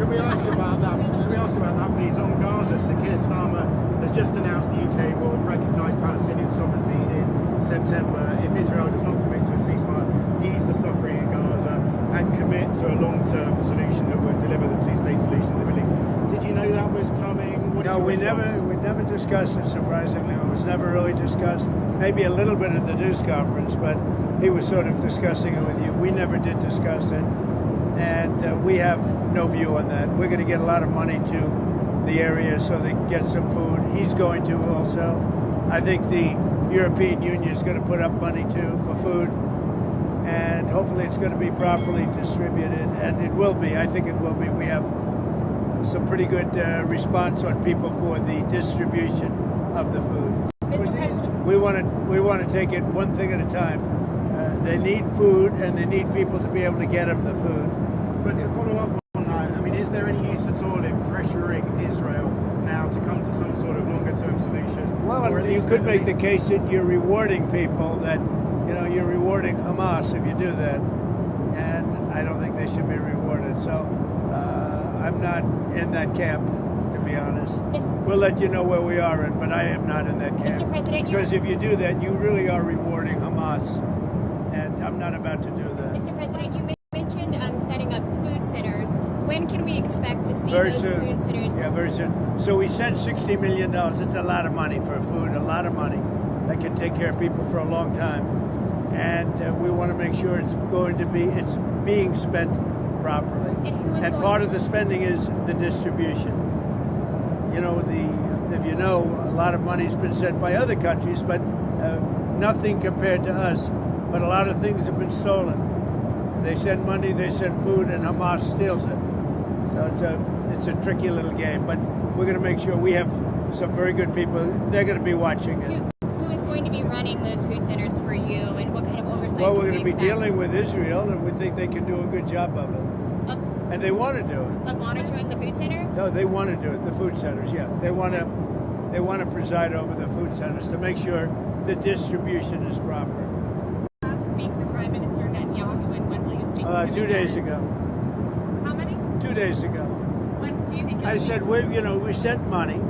Can we ask about that? Can we ask about that, please? On Gaza, Keir Starmer has just announced the UK will recognise Palestinian sovereignty in September if Israel does not commit to a ceasefire, ease the suffering in Gaza, and commit to a long-term solution that would deliver the two-state solution in the Middle East. Did you know that was coming? No, we never discussed it. Surprisingly, it was never really discussed. Maybe a little bit at the news conference, but he was sort of discussing it with you. We never did discuss it. And we have no view on that. We're going to get a lot of money to the area so they can get some food. He's going to also. I think the European Union is going to put up money too for food. And hopefully it's going to be properly distributed. And it will be. I think it will be. We have some pretty good response on people for the distribution of the food. Mr. President. We want to take it one thing at a time. They need food, and they need people to be able to get them the food. But to follow up on that, I mean, is there any use at all in pressuring Israel now to come to some sort of longer-term solution? Well, you could make the case that you're rewarding people, that you're rewarding Hamas if you do that, and I don't think they should be rewarded. So I'm not in that camp, to be honest. We'll let you know where we are in, but I am not in that camp. Mr. President, because if you do that, you really are rewarding Hamas, and I'm not about to do that. Mr. President, you mentioned setting up food centers. When can we expect to see Very those soon. food centers? Yeah, very soon. So we sent $60 million. It's a lot of money for food, a lot of money that can take care of people for a long time. And we want to make sure it's being spent properly. And part of the spending is the distribution. If you know, a lot of money's been sent by other countries, but nothing compared to us. But a lot of things have been stolen. They send money, they send food, and Hamas steals it. So it's a tricky little game. But we're going to make sure we have some very good people. They're going to be watching it. Who is going to be running those food centers for you, and what kind of oversight? Well, we're going to be dealing with Israel, and we think they can do a good job of it. And they want to do it. Of monitoring the food centers? No, they want to do it. The food centers, yeah. They want to preside over the food centers to make sure the distribution is proper. Speak to Prime Minister Netanyahu, and when will you speak to him? 2 days ago. How many? 2 days ago. When do you think? I said we sent money,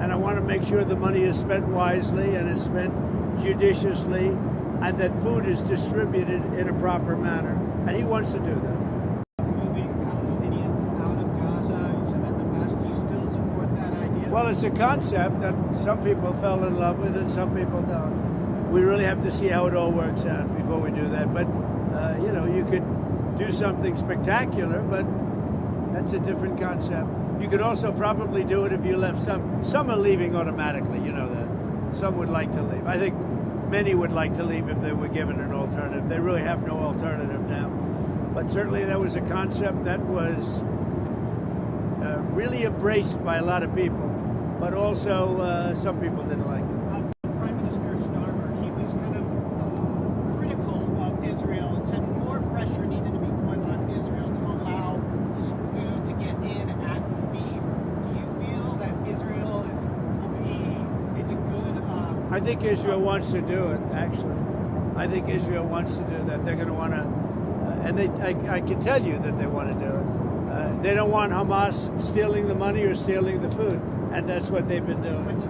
and I want to make sure the money is spent wisely and is spent judiciously, and that food is distributed in a proper manner. And he wants to do that. Moving Palestinians out of Gaza, you said that in the past. Do you still support that idea? Well, it's a concept that some people fell in love with and some people don't. We really have to see how it all works out before we do that. But, you could do something spectacular, but that's a different concept. You could also probably do it if you left some. Some are leaving automatically, you know that. Some would like to leave. I think many would like to leave if they were given an alternative. They really have no alternative now. But certainly that was a concept that was really embraced by a lot of people. But also some people didn't like it. Prime Minister Starmer, he was kind of critical of Israel and said more pressure needed to be put on Israel to allow food to get in at speed. Do you feel that Israel is a good? I think Israel wants to do it. Actually, I think Israel wants to do that. They're going to want to, and I can tell you that they want to do it. They don't want Hamas stealing the money or stealing the food, and that's what they've been doing.